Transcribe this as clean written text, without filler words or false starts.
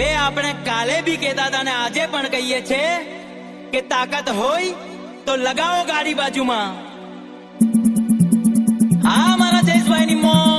બે આપણે કાલે બી કહેતા હતા ને આજે પણ કહીએ છે કે તાકાત હોય તો લગાવો ગાડી બાજુમાં. હા મારા જયેશભાઈ ની મોજ.